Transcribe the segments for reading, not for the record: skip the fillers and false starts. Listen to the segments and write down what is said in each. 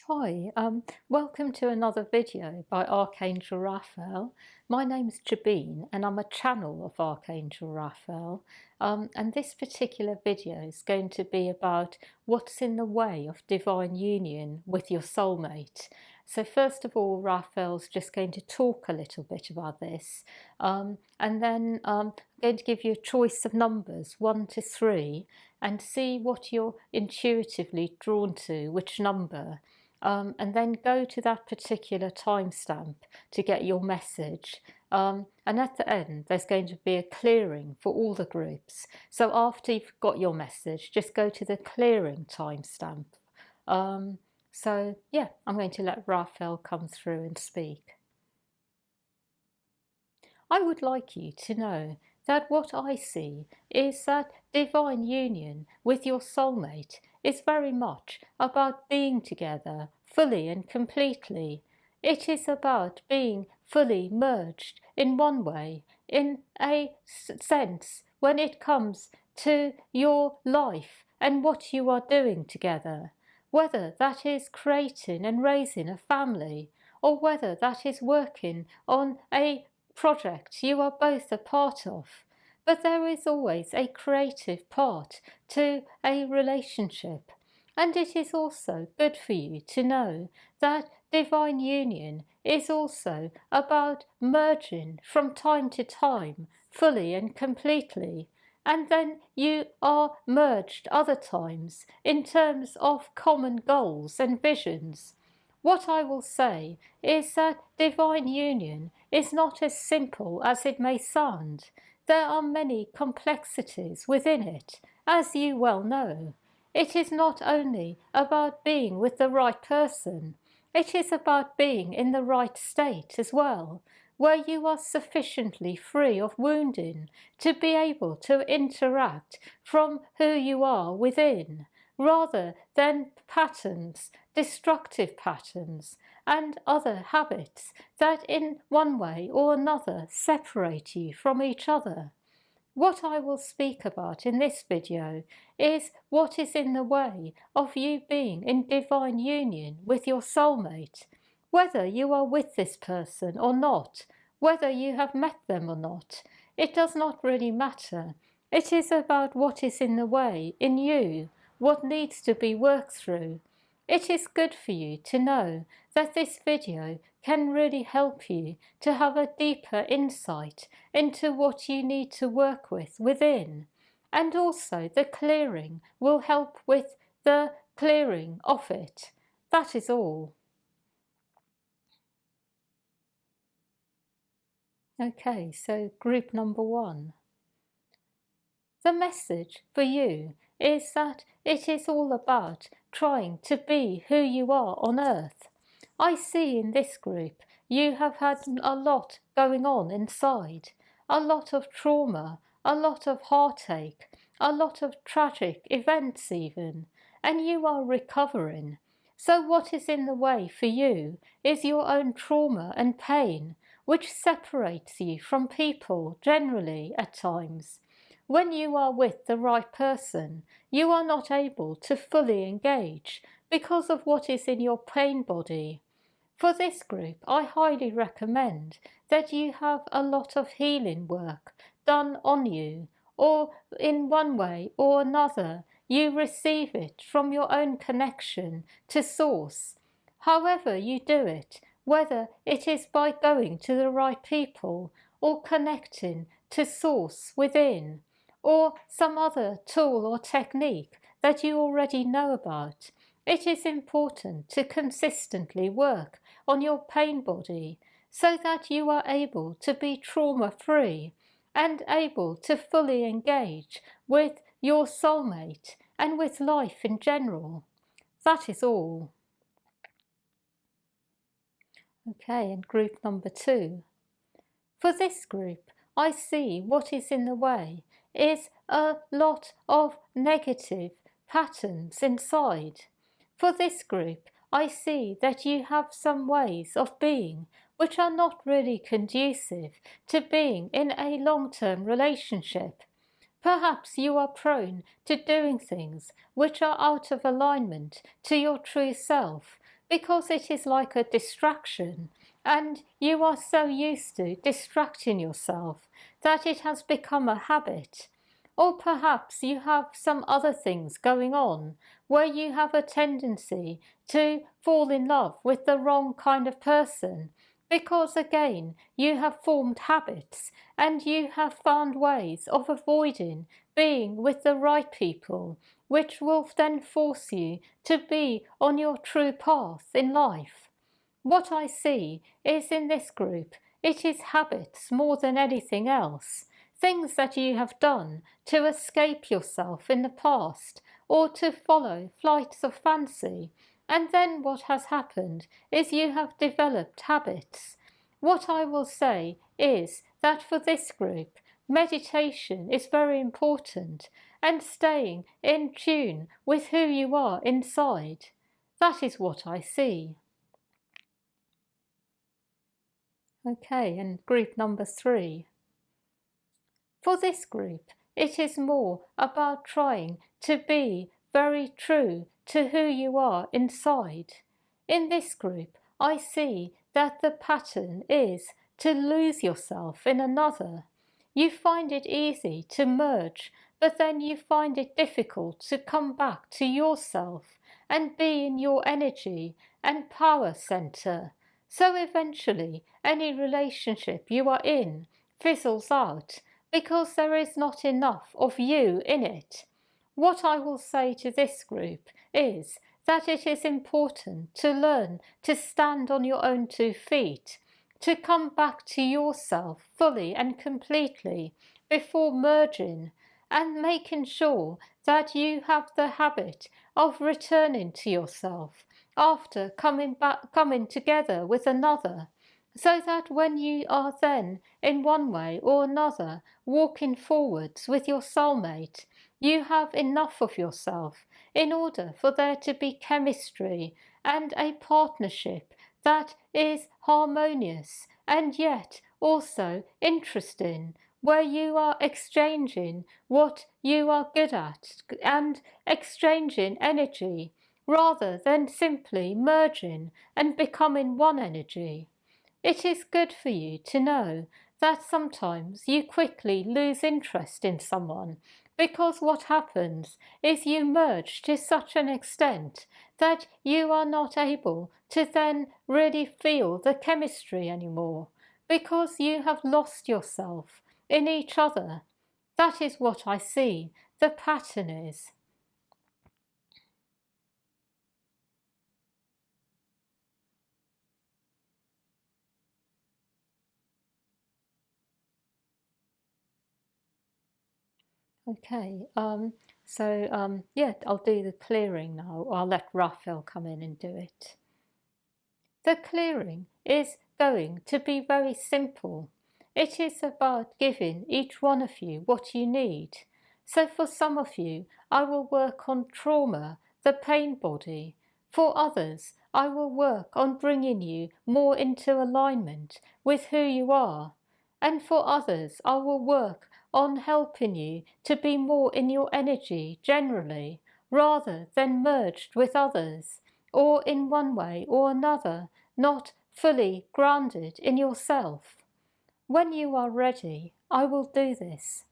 Hi, welcome to another video by Archangel Raphael. My name's Jabeen and I'm a channel of Archangel Raphael. And this particular video is going to be about what's in the way of divine union with your soulmate. So first of all, Raphael's just going to talk a little bit about this. And then I'm going to give you a choice of numbers, 1 to 3, and see what you're intuitively drawn to, which number. And then go to that particular timestamp to get your message. And at the end, there's going to be a clearing for all the groups. So after you've got your message, just go to the clearing timestamp. So yeah, I'm going to let Raphael come through and speak. I would like you to know that what I see is that divine union with your soulmate is very much about being together fully and completely. It is about being fully merged in one way, in a sense, when it comes to your life and what you are doing together. Whether that is creating and raising a family, or whether that is working on a project you are both a part of. But there is always a creative part to a relationship. And it is also good for you to know that divine union is also about merging from time to time, fully and completely. And then you are merged other times in terms of common goals and visions. What I will say is that divine union is not as simple as it may sound. There are many complexities within it, as you well know. It is not only about being with the right person, it is about being in the right state as well, where you are sufficiently free of wounding to be able to interact from who you are within, rather than patterns, destructive patterns, and other habits that in one way or another separate you from each other. What I will speak about in this video is what is in the way of you being in divine union with your soulmate. Whether you are with this person or not, whether you have met them or not, it does not really matter. It is about what is in the way in you, what needs to be worked through. It is good for you to know that this video can really help you to have a deeper insight into what you need to work with within. And also the clearing will help with the clearing of it. That is all. Okay, so group number 1. The message for you is that it is all about trying to be who you are on earth. I see in this group you have had a lot going on inside, a lot of trauma, a lot of heartache, a lot of tragic events even, and you are recovering. So what is in the way for you is your own trauma and pain, which separates you from people generally at times. When you are with the right person, you are not able to fully engage because of what is in your pain body. For this group, I highly recommend that you have a lot of healing work done on you, or in one way or another, you receive it from your own connection to Source. However you do it, whether it is by going to the right people or connecting to Source within, or some other tool or technique that you already know about, it is important to consistently work on your pain body so that you are able to be trauma-free and able to fully engage with your soulmate and with life in general. That is all. Okay, and group number 2. For this group, I see what is in the way is a lot of negative patterns inside. For this group, I see that you have some ways of being which are not really conducive to being in a long-term relationship. Perhaps you are prone to doing things which are out of alignment to your true self, because it is like a distraction, and you are so used to distracting yourself that it has become a habit. Or perhaps you have some other things going on where you have a tendency to fall in love with the wrong kind of person, because again you have formed habits and you have found ways of avoiding being with the right people, which will then force you to be on your true path in life. What I see is in this group, it is habits more than anything else. Things that you have done to escape yourself in the past or to follow flights of fancy. And then what has happened is you have developed habits. What I will say is that for this group, meditation is very important and staying in tune with who you are inside. That is what I see. Okay, and group number 3. For this group, it is more about trying to be very true to who you are inside. In this group, I see that the pattern is to lose yourself in another. You find it easy to merge, but then you find it difficult to come back to yourself and be in your energy and power center. So eventually, any relationship you are in fizzles out because there is not enough of you in it. What I will say to this group is that it is important to learn to stand on your own 2 feet, to come back to yourself fully and completely before merging, and making sure that you have the habit of returning to yourself after coming together with another, so that when you are then in one way or another walking forwards with your soulmate, you have enough of yourself in order for there to be chemistry and a partnership that is harmonious and yet also interesting, where you are exchanging what you are good at and exchanging energy rather than simply merging and becoming one energy. It is good for you to know that sometimes you quickly lose interest in someone because what happens is you merge to such an extent that you are not able to then really feel the chemistry anymore because you have lost yourself in each other. That is what I see the pattern is. Okay, yeah, I'll do the clearing now. I'll let Raphael come in and do it. The clearing is going to be very simple. It is about giving each one of you what you need. So for some of you, I will work on trauma, the pain body. For others, I will work on bringing you more into alignment with who you are. And for others, I will work on helping you to be more in your energy generally, rather than merged with others, or in one way or another, not fully grounded in yourself. When you are ready, I will do this.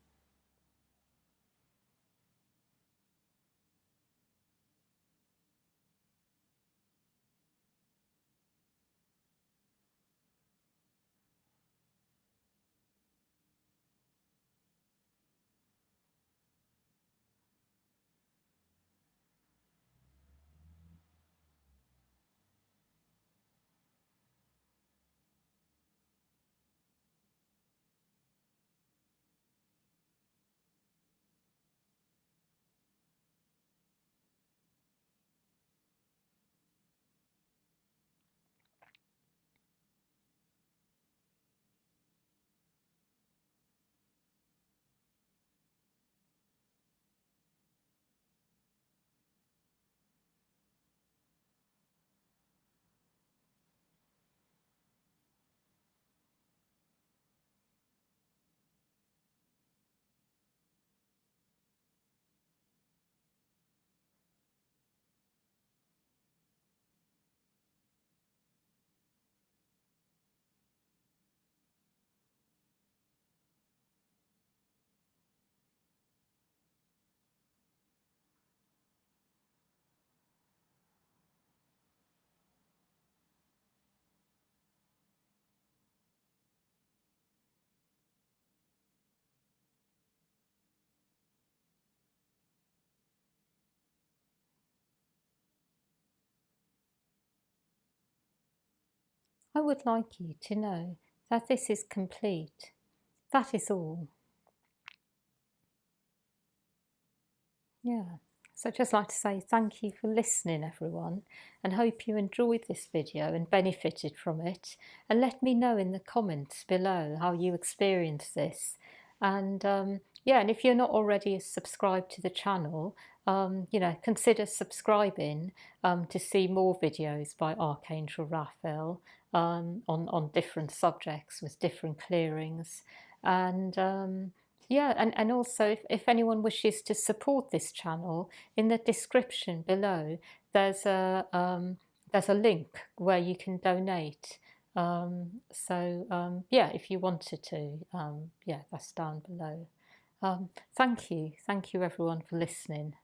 I would like you to know that this is complete. That is all. Yeah. So I'd just like to say thank you for listening, everyone, and hope you enjoyed this video and benefited from it. And let me know in the comments below how you experienced this. And yeah, and if you're not already subscribed to the channel, consider subscribing to see more videos by Archangel Raphael on different subjects with different clearings. And yeah, and also if anyone wishes to support this channel, in the description below there's a link where you can donate. Yeah, if you wanted to, yeah, that's down below. Thank you everyone for listening.